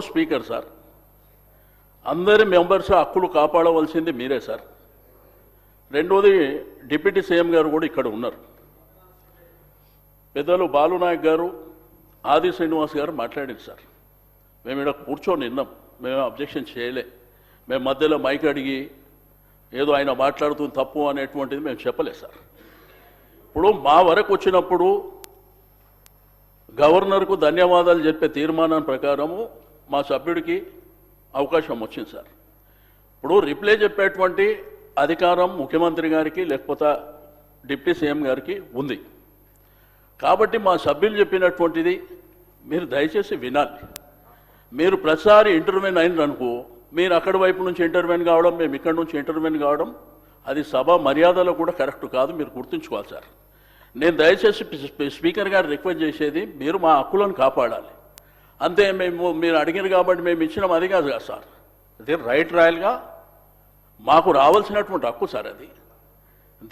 Speaker sir, అందరి members హక్కులు కాపాడవలసింది మీరే సార్. రెండోది డిప్యూటీ సీఎం గారు కూడా ఇక్కడ ఉన్నారు. పెద్దలు బాలునాయక్ గారు, ఆది శ్రీనివాస్ గారు మాట్లాడారు సార్. మేము ఇక్కడ కూర్చొని విన్నాం, మేము అబ్జెక్షన్ చేయలే. మేము మధ్యలో మైక్ అడిగి ఏదో ఆయన మాట్లాడుతుంది తప్పు అనేటువంటిది మేము చెప్పలేదు సార్. ఇప్పుడు మా వరకు వచ్చినప్పుడు గవర్నర్కు ధన్యవాదాలు చెప్పే తీర్మానం ప్రకారము మా సభ్యుడికి అవకాశం వచ్చింది సార్. ఇప్పుడు రిప్లై చెప్పేటువంటి అధికారం ముఖ్యమంత్రి గారికి లేకపోతే డిప్యూటీ సీఎం గారికి ఉంది. కాబట్టి మా సభ్యులు చెప్పినటువంటిది మీరు దయచేసి వినాలి. మీరు ప్రతిసారి ఇంటర్వ్యూన్ అయిననుకో, మీరు అక్కడి వైపు నుంచి ఇంటర్వ్యూన్ కావడం, మేము ఇక్కడి నుంచి ఇంటర్వ్యూన్ కావడం, అది సభ మర్యాదలో కూడా కరెక్ట్ కాదు. మీరు గుర్తుంచుకోవాలి సార్. నేను దయచేసి స్పీకర్ గారు రిక్వెస్ట్ చేసేది, మీరు మా హక్కులను కాపాడాలి అంతే. మీరు అడిగిన కాబట్టి మేము ఇచ్చినాం అది కాదు కదా సార్. అది రైట్ రాయల్గా మాకు రావాల్సినటువంటి హక్కు సార్ అది.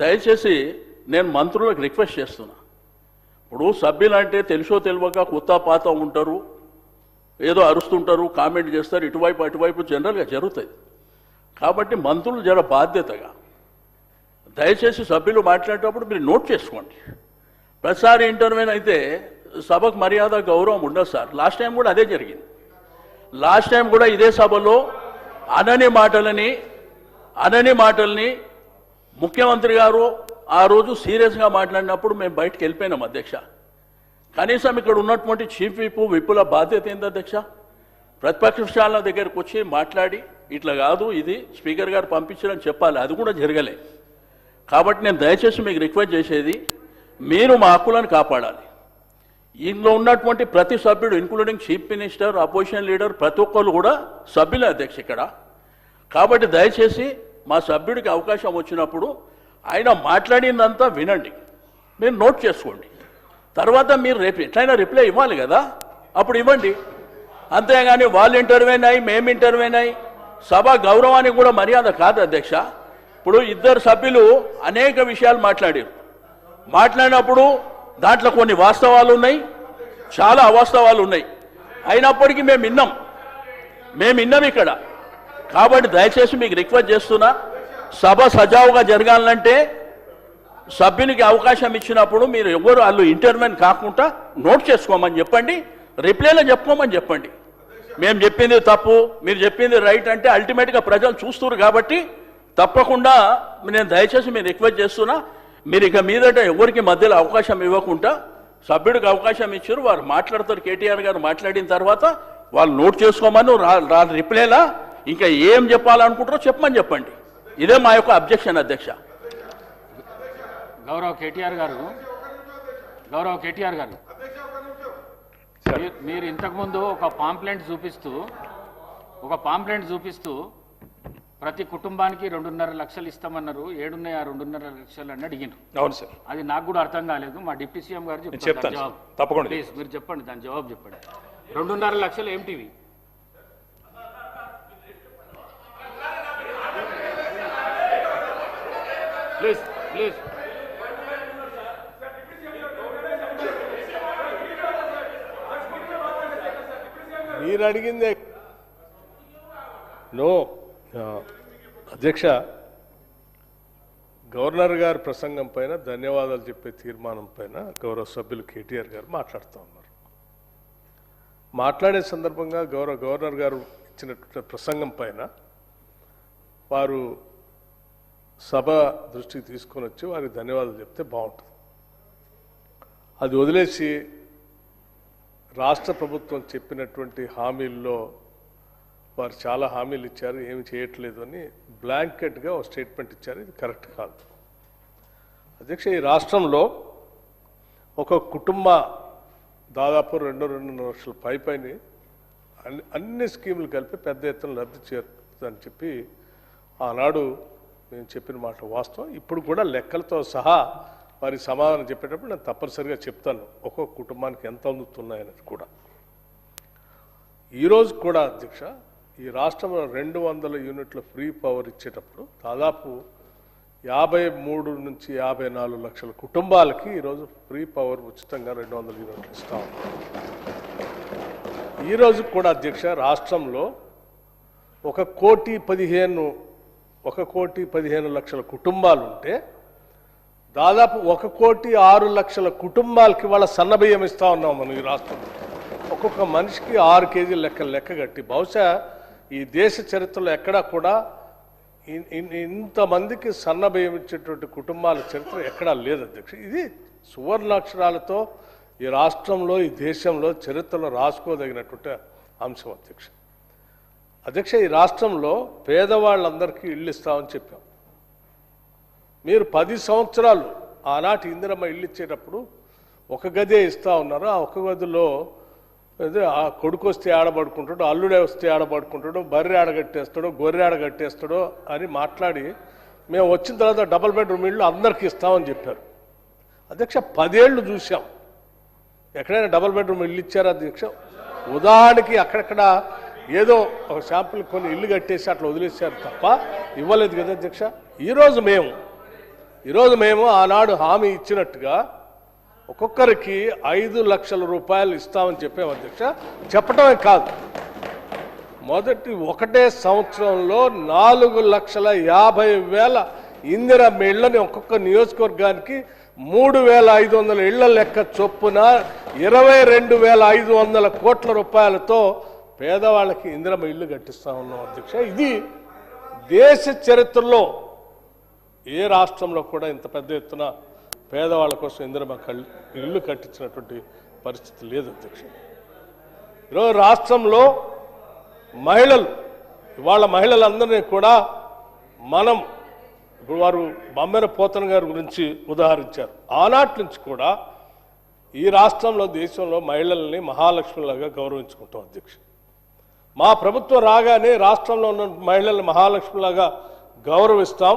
దయచేసి నేను మంత్రులకు రిక్వెస్ట్ చేస్తున్నా. ఇప్పుడు సభ్యులు అంటే తెలుసో తెలియక కొత్త పాత ఉంటారు, ఏదో అరుస్తుంటారు, కామెంట్ చేస్తారు, ఇటువైపు అటువైపు జనరల్గా జరుగుతుంది. కాబట్టి మంత్రులు జర బాధ్యతగా దయచేసి సభ్యులు మాట్లాడేటప్పుడు మీరు నోట్ చేసుకోండి. ప్రతిసారి ఇంటర్వ్యూన్ అయితే సభకు మర్యాద గౌరవం ఉండదు సార్. లాస్ట్ టైం కూడా అదే జరిగింది. లాస్ట్ టైం కూడా ఇదే సభలో అనని మాటల్ని ముఖ్యమంత్రి గారు ఆ రోజు సీరియస్గా మాట్లాడినప్పుడు మేము బయటకు వెళ్ళిపోయినాం అధ్యక్ష. కనీసం ఇక్కడ ఉన్నటువంటి చీఫ్ విప్పుల బాధ్యత ఏంది అధ్యక్ష? ప్రతిపక్షాల దగ్గరకు వచ్చి మాట్లాడి ఇట్లా కాదు, ఇది స్పీకర్ గారు పంపించారని చెప్పాలి. అది కూడా జరగలే. కాబట్టి నేను దయచేసి మీకు రిక్వెస్ట్ చేసేది, మీరు మా హక్కులను కాపాడాలి. ఇందులో ఉన్నటువంటి ప్రతి సభ్యుడు including chief minister, opposition leader, ప్రతి ఒక్కరు కూడా సభ్యులే అధ్యక్ష ఇక్కడ. కాబట్టి దయచేసి మా సభ్యుడికి అవకాశం వచ్చినప్పుడు ఆయన మాట్లాడిందంతా వినండి, మీరు నోట్ చేసుకోండి. తర్వాత మీరు రేపు ఎట్లయినా రిప్లై ఇవ్వాలి కదా, అప్పుడు ఇవ్వండి. అంతేగాని వాళ్ళు ఇంటర్వ్యూన్ అయ్యి మేము ఇంటర్వ్యూన్ అయ్యి సభ గౌరవానికి కూడా మర్యాద కాదు అధ్యక్ష. ఇప్పుడు ఇద్దరు సభ్యులు అనేక విషయాలు మాట్లాడినప్పుడు దాంట్లో కొన్ని వాస్తవాలు ఉన్నాయి, చాలా అవాస్తవాలు ఉన్నాయి. అయినప్పటికీ మేము విన్నాం ఇక్కడ. కాబట్టి దయచేసి మీకు రిక్వెస్ట్ చేస్తున్నా, సభ సజావుగా జరగాలంటే సభ్యునికి అవకాశం ఇచ్చినప్పుడు మీరు ఎవరు వాళ్ళు ఇంటర్వ్యూన్ కాకుండా నోట్ చేసుకోమని చెప్పండి, రిప్లైలో చెప్పుకోమని చెప్పండి. మేము చెప్పింది తప్పు, మీరు చెప్పింది రైట్ అంటే అల్టిమేట్గా ప్రజలు చూస్తున్నారు. కాబట్టి తప్పకుండా నేను దయచేసి మీరు రిక్వెస్ట్ చేస్తున్నా, మీరు ఇక మీదట ఎవరికి మధ్యలో అవకాశం ఇవ్వకుండా సభ్యుడికి అవకాశం ఇచ్చారు, వారు మాట్లాడతారు. కేటీఆర్ గారు మాట్లాడిన తర్వాత వాళ్ళు నోట్ చేసుకోమని రిప్లైలా ఇంకా ఏం చెప్పాలనుకుంటారో చెప్పండి. ఇదే మా యొక్క అబ్జెక్షన్ అధ్యక్ష. గౌరవ కేటీఆర్ గారు మీరు ఇంతకుముందు ఒక పాంప్లెంట్ చూపిస్తూ ప్రతి కుటుంబానికి 2.5 లక్షలు ఇస్తామన్నారు. 7 ఆ 2.5 లక్షలు అని అడిగినారు. అవును సార్. అది నాకు కూడా అర్థం కాలేదు. మా డిప్యూటీ సీఎం గారు చెప్తారు జవాబు. తప్పకుండా ప్లీజ్ మీరు చెప్పండి, దాని జవాబు చెప్పండి. 2.5 లక్షలు ఏమిటివి? ప్లీజ్ మీరు అడిగిందే. నో అధ్యక్ష, గవర్నర్ గారి ప్రసంగం పైన ధన్యవాదాలు చెప్పే తీర్మానం పైన గౌరవ సభ్యులు కేటీఆర్ గారు మాట్లాడుతూ ఉన్నారు. మాట్లాడే సందర్భంగా గవర్నర్ గారు ఇచ్చినటువంటి ప్రసంగం పైన వారు సభ దృష్టికి తీసుకొని వచ్చి వారికి ధన్యవాదాలు చెప్తే బాగుంటుంది. అది వదిలేసి రాష్ట్ర ప్రభుత్వం చెప్పినటువంటి హామీల్లో వారు చాలా హామీలు ఇచ్చారు, ఏమి చేయట్లేదు అని బ్లాంకెట్గా ఒక స్టేట్మెంట్ ఇచ్చారు. ఇది కరెక్ట్ కాదు అధ్యక్ష. ఈ రాష్ట్రంలో ఒక కుటుంబ దాదాపు 2.5 లక్షల పైన అన్ని స్కీములు కలిపి పెద్ద ఎత్తున లబ్ధి చేరుతుందని చెప్పి ఆనాడు నేను చెప్పిన మాట వాస్తవం. ఇప్పుడు కూడా లెక్కలతో సహా వారికి సమాధానం చెప్పేటప్పుడు నేను తప్పనిసరిగా చెప్తాను ఒక్కొక్క కుటుంబానికి ఎంత అందుతున్నాయనేది కూడా. ఈరోజు కూడా అధ్యక్ష, ఈ రాష్ట్రంలో 200 యూనిట్ల ఫ్రీ పవర్ ఇచ్చేటప్పుడు దాదాపు 53 నుంచి 54 లక్షల కుటుంబాలకి ఈరోజు ఫ్రీ పవర్ ఉచితంగా 200 యూనిట్లు ఇస్తా ఉన్నాం. ఈ ఈరోజు కూడా అధ్యక్ష రాష్ట్రంలో 1,15,00,000 కుటుంబాలు ఉంటే దాదాపు 1,06,00,000 కుటుంబాలకి వాళ్ళ సన్నబియ్యం ఇస్తా ఉన్నాం మనం ఈ రాష్ట్రంలో. ఒక్కొక్క మనిషికి 6 కేజీలు లెక్క కట్టి బహుశా ఈ దేశ చరిత్రలో ఎక్కడా కూడా ఇంతమందికి సన్నబియ్యం ఇచ్చేటువంటి కుటుంబాల చరిత్ర ఎక్కడా లేదు అధ్యక్ష. ఇది సువర్ణాక్షరాలతో ఈ రాష్ట్రంలో ఈ దేశంలో చరిత్రలో రాసుకోదగినటువంటి అంశం అధ్యక్ష. ఈ రాష్ట్రంలో పేదవాళ్ళందరికీ ఇళ్ళు ఇస్తామని చెప్పాం. మీరు 10 సంవత్సరాలు ఆనాటి ఇందిరమ్మ ఇల్లు ఇచ్చేటప్పుడు ఒక గదే ఇస్తా ఉన్నారు. ఆ ఒక గదిలో ఆ కొడుకు వస్తే ఆడబడుకుంటాడు, అల్లుడే వస్తే ఆడబడుకుంటాడు, బర్రె ఆడగట్టేస్తాడో గొర్రె ఆడగట్టేస్తాడో అని మాట్లాడి మేము వచ్చిన తర్వాత డబుల్ బెడ్రూమ్ ఇళ్ళు అందరికీ ఇస్తామని చెప్పారు అధ్యక్ష. 10 ఏళ్ళు చూసాం, ఎక్కడైనా డబుల్ బెడ్రూమ్ ఇల్లు ఇచ్చారా అధ్యక్ష? ఉదాహరణకి అక్కడక్కడ ఏదో ఒక శాంపుల్ కొన్ని ఇల్లు కట్టేసి అట్లా వదిలేశారు తప్ప ఇవ్వలేదు కదా అధ్యక్ష. ఈరోజు మేము ఆనాడు హామీ ఇచ్చినట్టుగా ఒక్కొక్కరికి 5 లక్షల రూపాయలు ఇస్తామని చెప్పాం అధ్యక్ష. చెప్పటమే కాదు, మొదటి ఒకటే సంవత్సరంలో 4,50,000 ఇందిరమ్మ ఇళ్లని ఒక్కొక్క నియోజకవర్గానికి 3,500 ఇళ్ల లెక్క చొప్పున 22,500 కోట్ల రూపాయలతో పేదవాళ్ళకి ఇందిరమ్మ ఇల్లు కట్టిస్తా ఉన్నాం అధ్యక్ష. ఇది దేశ చరిత్రలో ఏ రాష్ట్రంలో కూడా ఇంత పెద్ద ఎత్తున పేదవాళ్ళ కోసం ఇందిరమ్మ ఇల్లు కట్టించినటువంటి పరిస్థితి లేదు అధ్యక్ష. ఈరోజు రాష్ట్రంలో ఇవాళ మహిళలందరినీ కూడా మనం ఇప్పుడు వారు బమ్మెర పోతన గారి గురించి ఉదాహరించారు. ఆనాటి నుంచి కూడా ఈ రాష్ట్రంలో దేశంలో మహిళల్ని మహాలక్ష్మిలాగా గౌరవించుకుంటాం అధ్యక్ష. మా ప్రభుత్వం రాగానే రాష్ట్రంలో ఉన్న మహిళల్ని మహాలక్ష్మిలాగా గౌరవిస్తాం.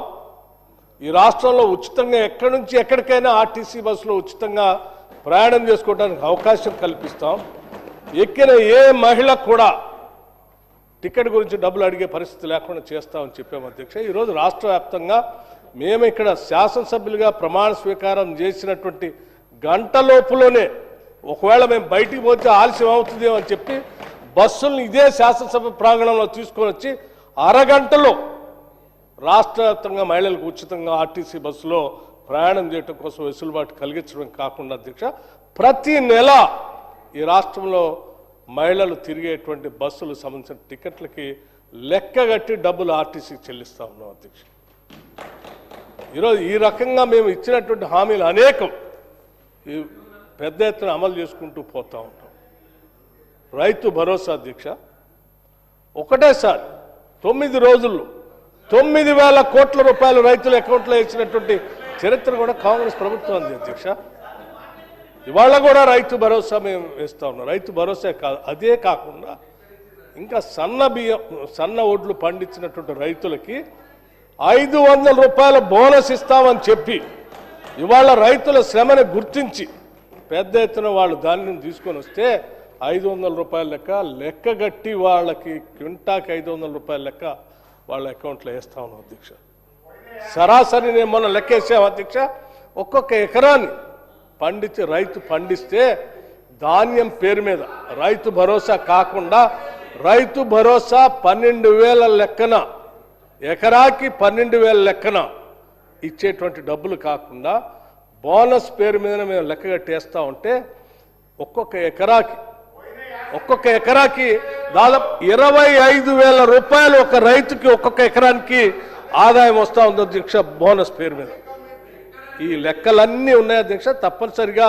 ఈ రాష్ట్రంలో ఉచితంగా ఎక్కడి నుంచి ఎక్కడికైనా ఆర్టీసీ బస్సులో ఉచితంగా ప్రయాణం చేసుకోవడానికి అవకాశం కల్పిస్తాం. ఎక్కిన ఏ మహిళ కూడా టికెట్ గురించి డబ్బులు అడిగే పరిస్థితి లేకుండా చేస్తామని చెప్పాము అధ్యక్ష. ఈరోజు రాష్ట్ర వ్యాప్తంగా మేము ఇక్కడ శాసనసభ్యులుగా ప్రమాణ స్వీకారం చేసినటువంటి గంటలోపులోనే ఒకవేళ మేము బయటికి పోతే ఆలస్యం అవుతుందేమో అని చెప్పి బస్సులను ఇదే శాసనసభ ప్రాంగణంలో తీసుకొని వచ్చి అరగంటలో రాష్ట్ర వ్యాప్తంగా మహిళలకు ఉచితంగా ఆర్టీసీ బస్సులో ప్రయాణం చేయడం కోసం వెసులుబాటు కలిగించడం కాకుండా అధ్యక్ష, ప్రతి నెల ఈ రాష్ట్రంలో మహిళలు తిరిగేటువంటి బస్సులు సంబంధించిన టికెట్లకి లెక్కగట్టి డబ్బులు ఆర్టీసీకి చెల్లిస్తా ఉన్నాం అధ్యక్ష. ఈరోజు ఈ రకంగా మేము ఇచ్చినటువంటి హామీలు అనేకం ఈ పెద్ద ఎత్తున అమలు చేసుకుంటూ పోతా ఉంటాం. రైతు భరోసా అధ్యక్ష, ఒకటేసారి 9 రోజుల్లో 9,000 కోట్ల రూపాయలు రైతుల అకౌంట్లో ఇచ్చినటువంటి చరిత్ర కూడా కాంగ్రెస్ ప్రభుత్వం ఉంది అధ్యక్ష. ఇవాళ కూడా రైతు భరోసా మేము వేస్తా ఉన్నాం. రైతు భరోసా కాదు, అదే కాకుండా ఇంకా సన్న ఒడ్లు పండించినటువంటి రైతులకి 500 రూపాయల బోనస్ ఇస్తామని చెప్పి ఇవాళ రైతుల శ్రమని గుర్తించి పెద్ద ఎత్తున వాళ్ళు ధాన్యం తీసుకొని వస్తే 500 రూపాయల లెక్కగట్టి వాళ్ళకి క్వింటాకి 500 రూపాయల లెక్క వాళ్ళ అకౌంట్లో వేస్తా ఉన్నాం అధ్యక్ష. సరాసరి నేను మొన్న లెక్కేసాం అధ్యక్ష, ఒక్కొక్క ఎకరాన్ని రైతు పండిస్తే ధాన్యం పేరు మీద రైతు భరోసా కాకుండా రైతు భరోసా 12,000 లెక్కన ఎకరాకి 12,000 లెక్కన ఇచ్చేటువంటి డబ్బులు కాకుండా బోనస్ పేరు మీద మేము లెక్క కట్టేస్తా ఉంటే ఒక్కొక్క ఎకరాకి దాదాపు 25,000 రూపాయలు ఒక రైతుకి ఒక్కొక్క ఎకరానికి ఆదాయం వస్తూ ఉంది అధ్యక్ష బోనస్ పేరు మీద. ఈ లెక్కలన్నీ ఉన్నాయి అధ్యక్ష. తప్పనిసరిగా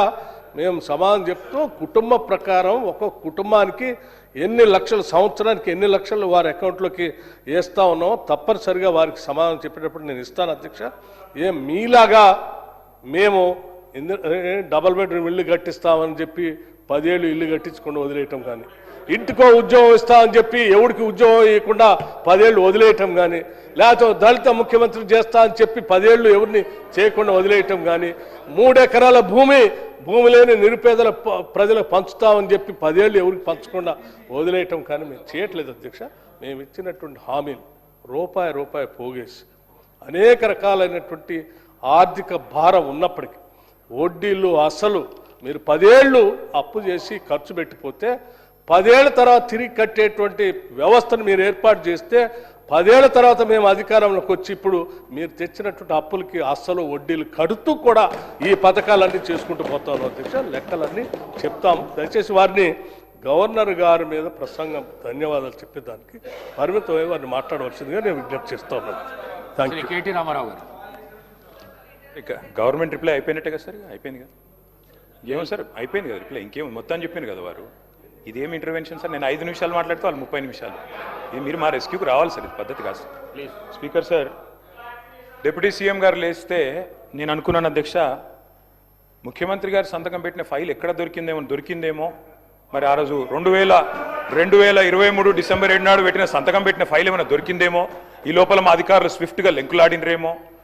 మేము సమాధానం చెప్తూ కుటుంబ ప్రకారం ఒక్కొక్క కుటుంబానికి ఎన్ని లక్షలు సంవత్సరానికి ఎన్ని లక్షలు వారి అకౌంట్లోకి వేస్తూ ఉన్నామో తప్పనిసరిగా వారికి సమాధానం చెప్పేటప్పుడు నేను ఇస్తాను అధ్యక్ష. మీలాగా మేము డబుల్ బెడ్రూమ్ ఇల్లు కట్టిస్తామని చెప్పి 10 ఏళ్ళు ఇల్లు కట్టించకుండా వదిలేయటం కానీ, ఇంటికో ఉద్యోగం ఇస్తామని చెప్పి ఎవరికి ఉద్యోగం ఇవ్వకుండా 10 ఏళ్ళు వదిలేయటం కానీ, లేకపోతే దళిత ముఖ్యమంత్రి చేస్తా అని చెప్పి 10 ఏళ్ళు ఎవరిని చేయకుండా వదిలేయటం కానీ, 3 ఎకరాల భూమి లేని నిరుపేదల ప్రజలకు పంచుతామని చెప్పి 10 ఏళ్ళు ఎవరికి పంచకుండా వదిలేయటం కానీ మేము చేయట్లేదు అధ్యక్ష. మేము ఇచ్చినటువంటి హామీలు రూపాయి పోగేసి అనేక రకాలైనటువంటి ఆర్థిక భారం ఉన్నప్పటికీ వడ్డీలు అసలు మీరు 10 ఏళ్ళు అప్పు చేసి ఖర్చు పెట్టిపోతే 10 ఏళ్ల తర్వాత తిరిగి కట్టేటువంటి వ్యవస్థను మీరు ఏర్పాటు చేస్తే 10 ఏళ్ల తర్వాత మేము అధికారంలోకి వచ్చి ఇప్పుడు మీరు తెచ్చినటువంటి అప్పులకి అస్సలు వడ్డీలు కడుతూ కూడా ఈ పథకాలన్నీ చేసుకుంటూ పోతాను అధ్యక్ష. లెక్కలన్నీ చెప్తాము. దయచేసి వారిని గవర్నర్ గారి మీద ప్రసంగం ధన్యవాదాలు చెప్పేదానికి పరిమితమై వారిని మాట్లాడవలసిందిగా నేను విజ్ఞప్తి చేస్తా ఉన్నాను. Thank you. కేటీ రామారావు గారు. ఇక గవర్నమెంట్ రిప్లై అయిపోయినట్టే కదా సార్, అయిపోయింది కదా, ఏమో సార్ అయిపోయింది కదా రిప్లై, ఇంకేం మొత్తం చెప్పింది కదా వారు. ఇదేం ఇంటర్వెన్షన్ సార్, నేను 5 నిమిషాలు మాట్లాడితే వాళ్ళు 30 నిమిషాలు. ఇది మీరు మా రెస్క్యూకి రావాలి సార్, ఇది పద్ధతి కాదు sir. Please. Speaker sir, deputy CM గారు లేస్తే నేను అనుకున్నాను అధ్యక్ష, ముఖ్యమంత్రి గారు సంతకం పెట్టిన ఫైల్ ఎక్కడ దొరికిందేమో మరి ఆ రోజు 2023 డిసెంబర్ 7 నాడు సంతకం పెట్టిన ఫైల్ ఏమైనా దొరికిందేమో, ఈ లోపల మా అధికారులు స్విఫ్ట్గా లెంకులాడినరేమో,